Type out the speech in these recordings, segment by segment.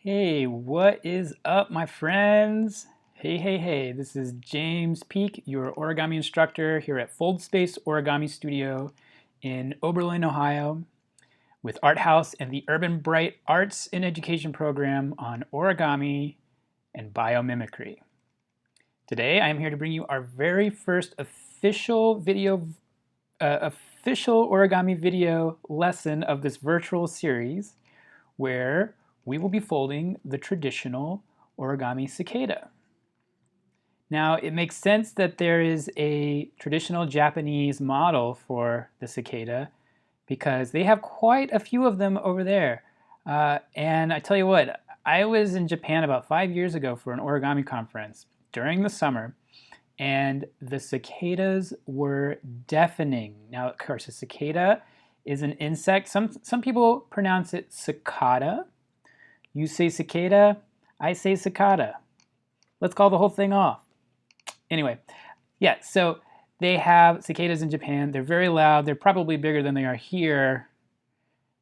Hey, what is up, my friends? Hey, this is James Peake, your origami instructor here at Fold Space Origami Studio in Oberlin, Ohio, with Art House and the Urban Bright Arts in Education program on origami and biomimicry. Today, I am here to bring you our very first official origami video lesson of this virtual series, where we will be folding the traditional origami cicada. Now, it makes sense that there is a traditional Japanese model for the cicada because they have quite a few of them over there. And I tell you what, I was in Japan about 5 years ago for an origami conference during the summer, and the cicadas were deafening. Now, of course, a cicada is an insect. Some people pronounce it cicada. You say cicada, I say cicada. Let's call the whole thing off. Anyway, yeah, so they have cicadas in Japan. They're very loud. They're probably bigger than they are here,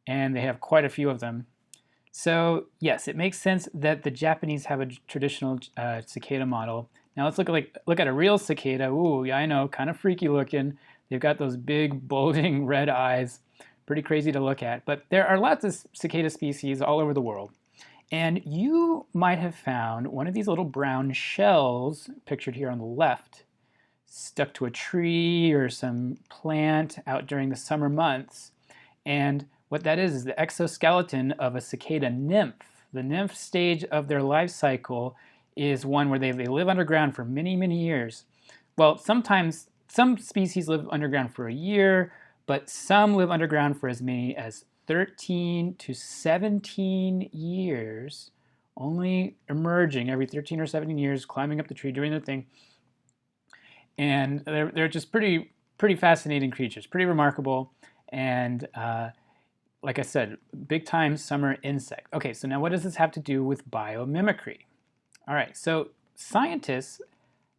and they have quite a few of them. So yes, it makes sense that the Japanese have a traditional cicada model. Now let's look at a real cicada. Ooh, yeah, I know, kind of freaky looking. They've got those big, bulging red eyes. Pretty crazy to look at. But there are lots of cicada species all over the world. And you might have found one of these little brown shells, pictured here on the left, stuck to a tree or some plant out during the summer months. And what that is the exoskeleton of a cicada nymph. The nymph stage of their life cycle is one where they live underground for many, many years. Well, sometimes some species live underground for a year, but some live underground for as many as 13 to 17 years, only emerging every 13 or 17 years, climbing up the tree, doing their thing. And they're just pretty fascinating creatures, pretty remarkable, and like I said, big time summer insect. Okay, so now what does this have to do with biomimicry? All right, so scientists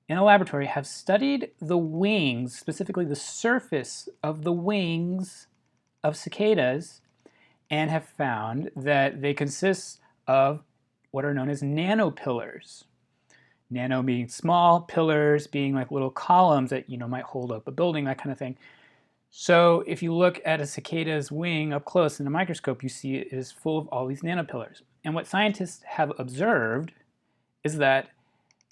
in a laboratory have studied the wings, specifically the surface of the wings of cicadas, and have found that they consist of what are known as nanopillars. Nano being small, pillars being like little columns that might hold up a building, that kind of thing. So if you look at a cicada's wing up close in a microscope, you see it is full of all these nanopillars. And what scientists have observed is that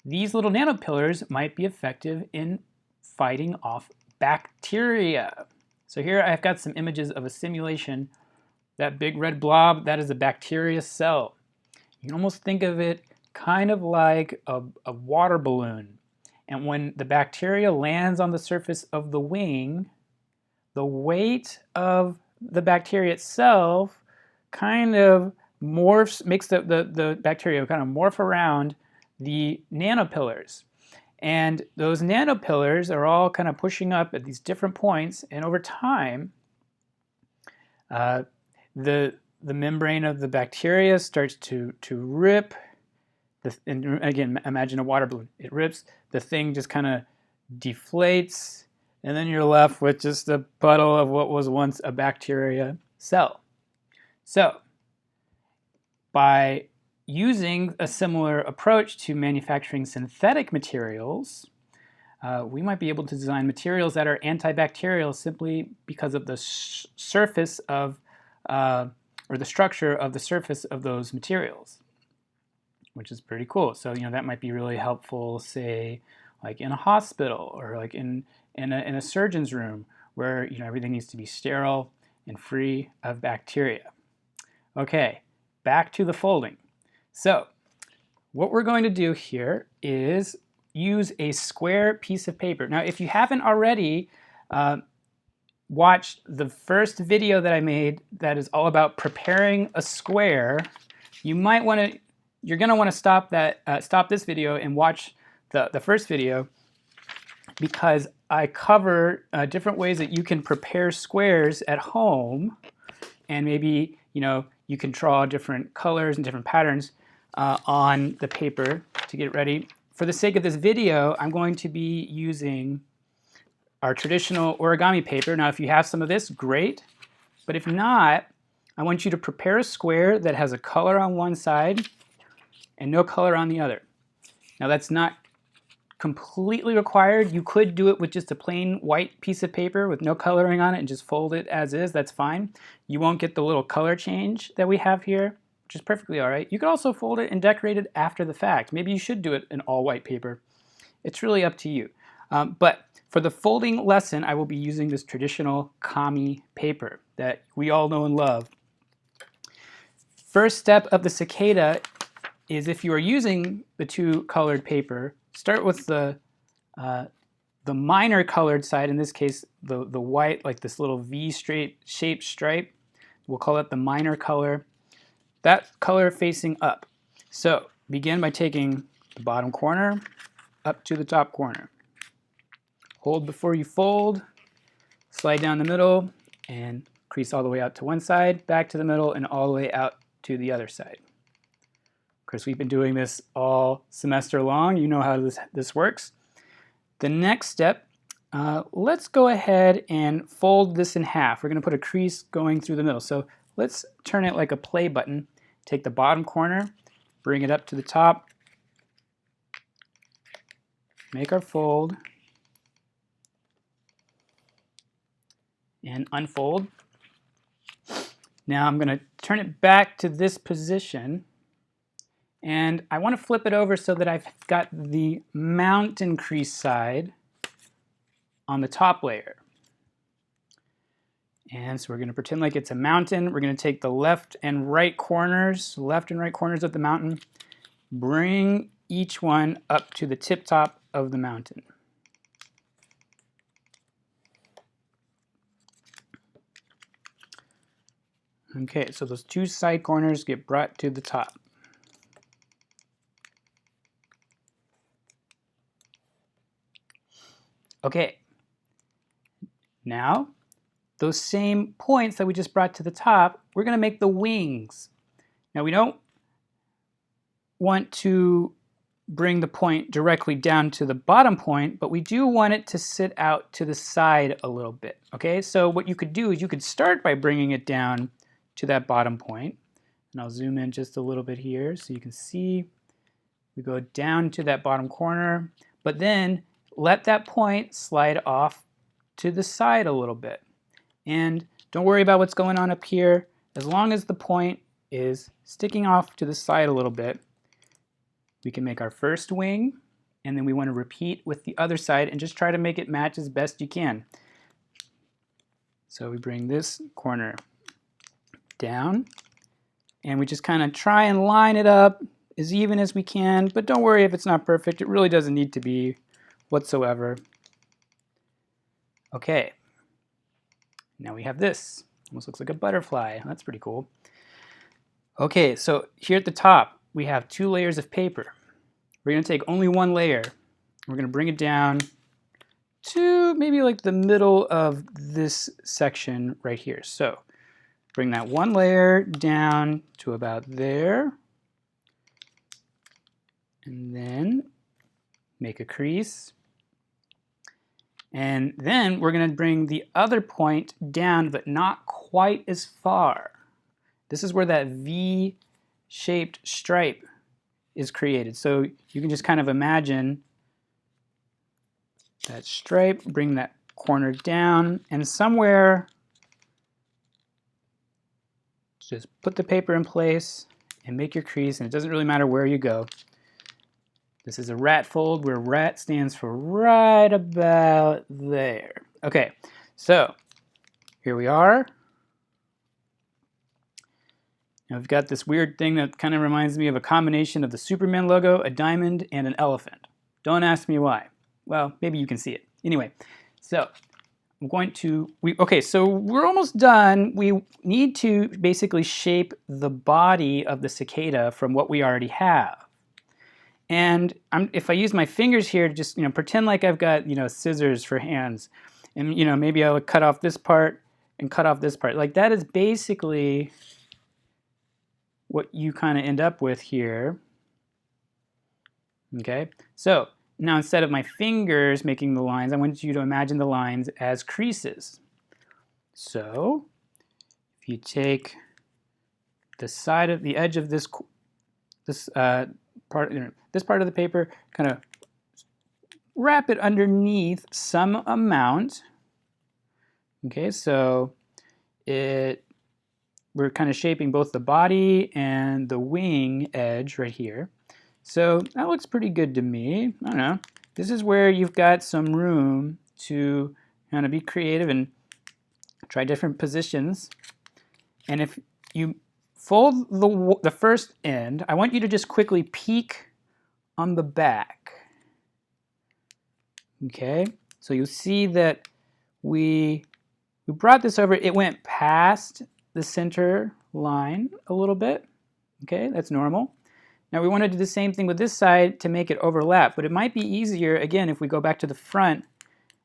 these little nanopillars might be effective in fighting off bacteria. So here I've got some images of a simulation. That big red blob, that is a bacteria cell. You can almost think of it kind of like a water balloon. And when the bacteria lands on the surface of the wing, the weight of the bacteria itself kind of makes the bacteria kind of morph around the nanopillars. And those nanopillars are all kind of pushing up at these different points, and over time, the membrane of the bacteria starts to rip. And again, imagine a water balloon. It rips, the thing just kind of deflates, and then you're left with just a puddle of what was once a bacteria cell. So, by using a similar approach to manufacturing synthetic materials, we might be able to design materials that are antibacterial simply because of the surface of or the structure of the surface of those materials, which is pretty cool. So that might be really helpful, say, like in a hospital or like in a surgeon's room where everything needs to be sterile and free of bacteria. Okay, back to the folding. So what we're going to do here is use a square piece of paper. Now, if you haven't already watched the first video that I made that is all about preparing a square, you're going to want to stop this video and watch the first video, because I cover different ways that you can prepare squares at home, and maybe you can draw different colors and different patterns on the paper to get ready. For the sake of this video, I'm going to be using our traditional origami paper. Now, if you have some of this, great. But if not, I want you to prepare a square that has a color on one side and no color on the other. Now that's not completely required. You could do it with just a plain white piece of paper with no coloring on it and just fold it as is. That's fine. You won't get the little color change that we have here, which is perfectly all right. You could also fold it and decorate it after the fact. Maybe you should do it in all white paper. It's really up to you. But for the folding lesson, I will be using this traditional kami paper that we all know and love. First step of the cicada is, if you are using the two colored paper, start with the minor colored side, in this case the white, like this little V-shaped stripe. We'll call it the minor color. That color facing up. So begin by taking the bottom corner up to the top corner. Hold before you fold, slide down the middle, and crease all the way out to one side, back to the middle, and all the way out to the other side. Of course, we've been doing this all semester long. You know how this works. The next step, let's go ahead and fold this in half. We're going to put a crease going through the middle. So let's turn it like a play button. Take the bottom corner, bring it up to the top, make our fold, and unfold. Now I'm going to turn it back to this position, and I want to flip it over so that I've got the mountain crease side on the top layer. And so we're going to pretend like it's a mountain. We're going to take the left and right corners of the mountain, bring each one up to the tip top of the mountain. Okay, so those two side corners get brought to the top. Okay, now those same points that we just brought to the top, we're going to make the wings. Now we don't want to bring the point directly down to the bottom point, but we do want it to sit out to the side a little bit. Okay, so what you could do is you could start by bringing it down to that bottom point. And I'll zoom in just a little bit here so you can see we go down to that bottom corner, but then let that point slide off to the side a little bit. And don't worry about what's going on up here. As long as the point is sticking off to the side a little bit, we can make our first wing, and then we want to repeat with the other side and just try to make it match as best you can. So we bring this corner down, and we just kind of try and line it up as even as we can, but don't worry if it's not perfect. It really doesn't need to be whatsoever. Okay, now we have this. Almost looks like a butterfly. That's pretty cool. Okay, so here at the top, we have two layers of paper. We're going to take only one layer. We're going to bring it down to maybe like the middle of this section right here. So bring that one layer down to about there. And then make a crease. And then we're going to bring the other point down, but not quite as far. This is where that V-shaped stripe is created. So you can just kind of imagine that stripe, bring that corner down, and somewhere just put the paper in place and make your crease, and it doesn't really matter where you go. This is a rat fold where rat stands for right about there. Okay, so here we are. Now we've got this weird thing that kind of reminds me of a combination of the Superman logo, a diamond, and an elephant. Don't ask me why. Well, maybe you can see it. Anyway, so I'm going to, okay, so we're almost done. We need to basically shape the body of the cicada from what we already have. And if I use my fingers here to just, pretend like I've got, scissors for hands, and, maybe I'll cut off this part and cut off this part. Like that is basically what you kind of end up with here. Okay, so now instead of my fingers making the lines, I want you to imagine the lines as creases. So if you take the side of the edge of this this part of the paper, kind of wrap it underneath some amount. Okay, so we're kind of shaping both the body and the wing edge right here. So that looks pretty good to me. I don't know. This is where you've got some room to kind of be creative and try different positions. And if you fold the first end, I want you to just quickly peek on the back. Okay, so you'll see that we brought this over. It went past the center line a little bit. Okay, that's normal. Now we want to do the same thing with this side to make it overlap, but it might be easier, again, if we go back to the front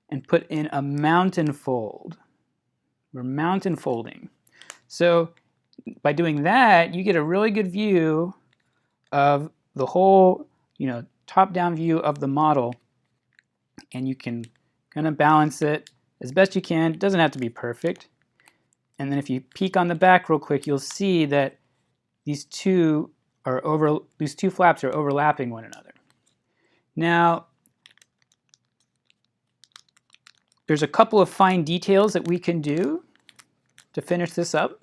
and put in a mountain fold. We're mountain folding. So by doing that, you get a really good view of the whole, top-down view of the model, and you can kind of balance it as best you can. It doesn't have to be perfect. And then if you peek on the back real quick, you'll see that these two flaps are overlapping one another. Now, there's a couple of fine details that we can do to finish this up.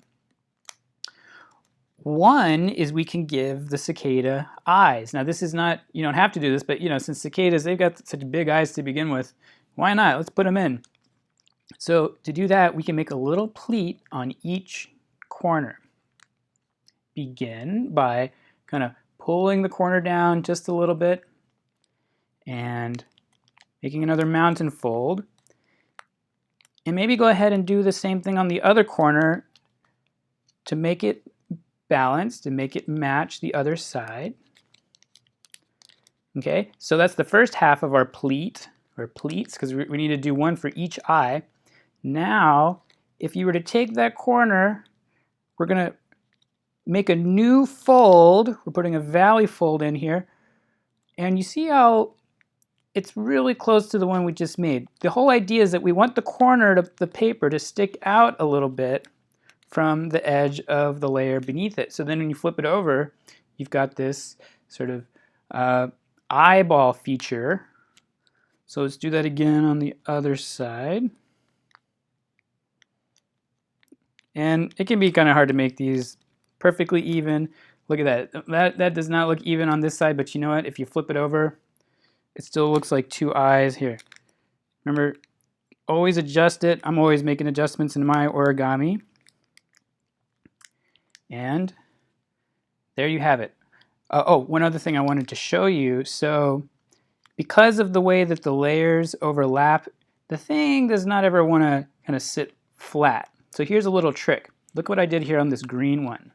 One is we can give the cicada eyes. Now this is not, you don't have to do this, but since cicadas, they've got such big eyes to begin with, why not? Let's put them in. So to do that, we can make a little pleat on each corner. Begin by kind of pulling the corner down just a little bit and making another mountain fold. And maybe go ahead and do the same thing on the other corner to make it balanced, to make it match the other side. Okay, so that's the first half of our pleat, or pleats, because we need to do one for each eye. Now, if you were to take that corner, we're going to make a new fold. We're putting a valley fold in here. And you see how it's really close to the one we just made. The whole idea is that we want the corner of the paper to stick out a little bit from the edge of the layer beneath it. So then when you flip it over, you've got this sort of eyeball feature. So let's do that again on the other side. And it can be kind of hard to make these perfectly even. Look at that. That does not look even on this side, but you know what? If you flip it over, it still looks like two eyes here. Remember, always adjust it. I'm always making adjustments in my origami. And there you have it. One other thing I wanted to show you. So because of the way that the layers overlap, the thing does not ever want to kind of sit flat. So here's a little trick. Look what I did here on this green one.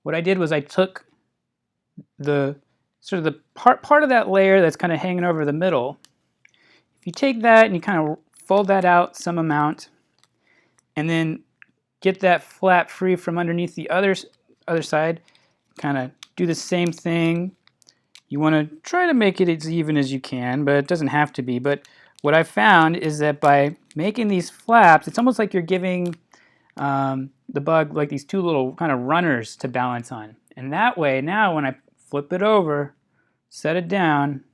What I did was I took the part of that layer that's kind of hanging over the middle. If you take that and you kind of fold that out some amount, and then get that flap free from underneath the other side, kind of do the same thing. You want to try to make it as even as you can, but it doesn't have to be. But what I found is that by making these flaps, it's almost like you're giving the bug like these two little kind of runners to balance on. And that way, now when I flip it over, set it down,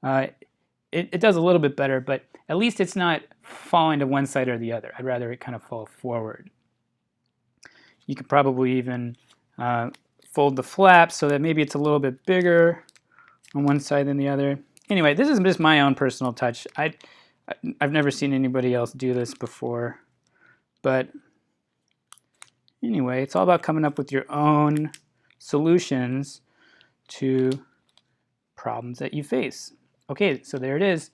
it does a little bit better, but at least it's not falling to one side or the other. I'd rather it kind of fall forward. You could probably even fold the flaps so that maybe it's a little bit bigger on one side than the other. Anyway, this is just my own personal touch. I've never seen anybody else do this before. But anyway, it's all about coming up with your own solutions to problems that you face. Okay, so there it is,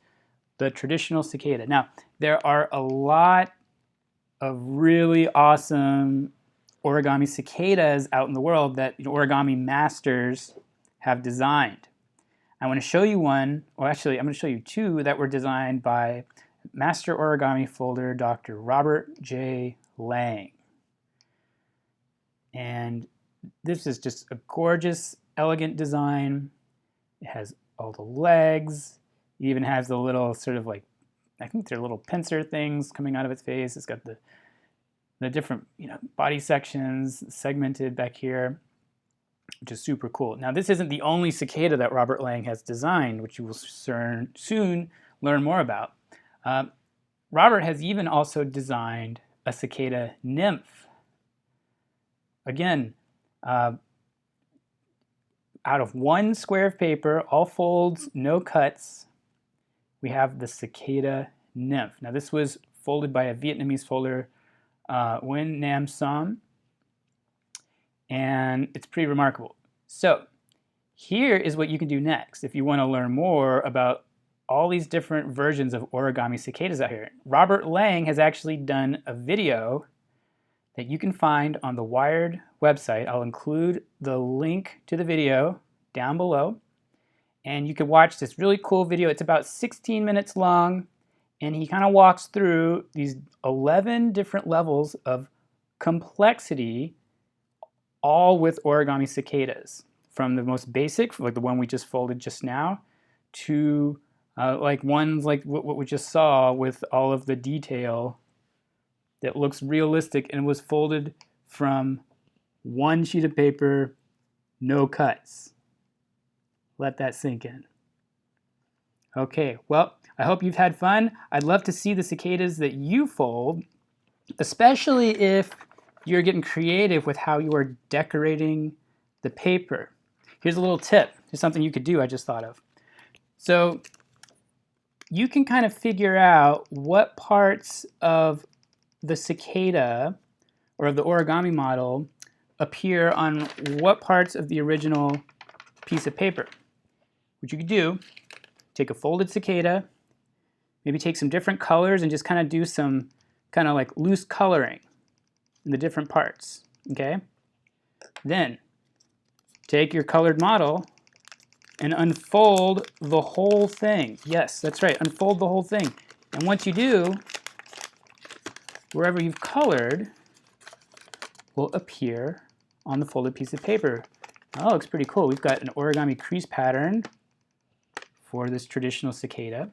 the traditional cicada. Now, there are a lot of really awesome origami cicadas out in the world that origami masters have designed. I want to show you one, or actually I'm going to show you two that were designed by master origami folder Dr. Robert J. Lang. And this is just a gorgeous, elegant design. It has all the legs. It even has the little sort of like, I think they're little pincer things coming out of its face. It's got the different body sections segmented back here. which is super cool. Now, this isn't the only cicada that Robert Lang has designed, which you will soon learn more about. Robert has even also designed a cicada nymph. Again, out of one square of paper, all folds, no cuts, we have the cicada nymph. Now, this was folded by a Vietnamese folder, Nguyen Nam Som, and it's pretty remarkable. So here is what you can do next if you want to learn more about all these different versions of origami cicadas out here. Robert Lang has actually done a video that you can find on the Wired website. I'll include the link to the video down below, and you can watch this really cool video. It's about 16 minutes long, and he kind of walks through these 11 different levels of complexity, all with origami cicadas, from the most basic, like the one we just folded just now, to like ones like what we just saw with all of the detail that looks realistic and was folded from one sheet of paper, no cuts. Let that sink in. Okay, well, I hope you've had fun. I'd love to see the cicadas that you fold, especially if you're getting creative with how you are decorating the paper. Here's a little tip. Here's something you could do I just thought of. So you can kind of figure out what parts of the cicada or of the origami model appear on what parts of the original piece of paper. What you could do, take a folded cicada, maybe take some different colors and just kind of do some kind of like loose coloring in the different parts, okay? Then take your colored model and unfold the whole thing. Yes, that's right, unfold the whole thing. And once you do, wherever you've colored will appear on the folded piece of paper. Oh, it looks pretty cool. We've got an origami crease pattern for this traditional cicada.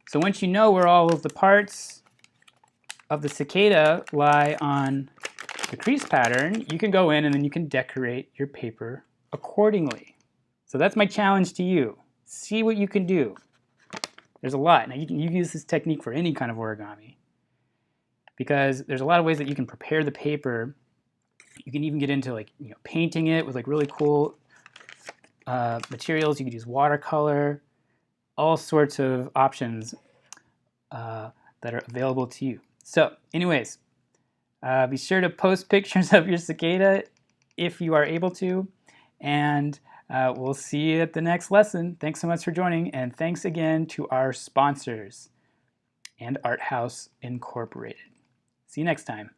So once you know where all of the parts of the cicada lie on the crease pattern, you can go in and then you can decorate your paper accordingly. So that's my challenge to you. See what you can do. There's a lot. Now you can use this technique for any kind of origami, because there's a lot of ways that you can prepare the paper. You can even get into like painting it with like really cool materials. You could use watercolor, all sorts of options that are available to you. So anyways, be sure to post pictures of your cicada if you are able to, and we'll see you at the next lesson. Thanks so much for joining, and thanks again to our sponsors and Art House Incorporated. See you next time.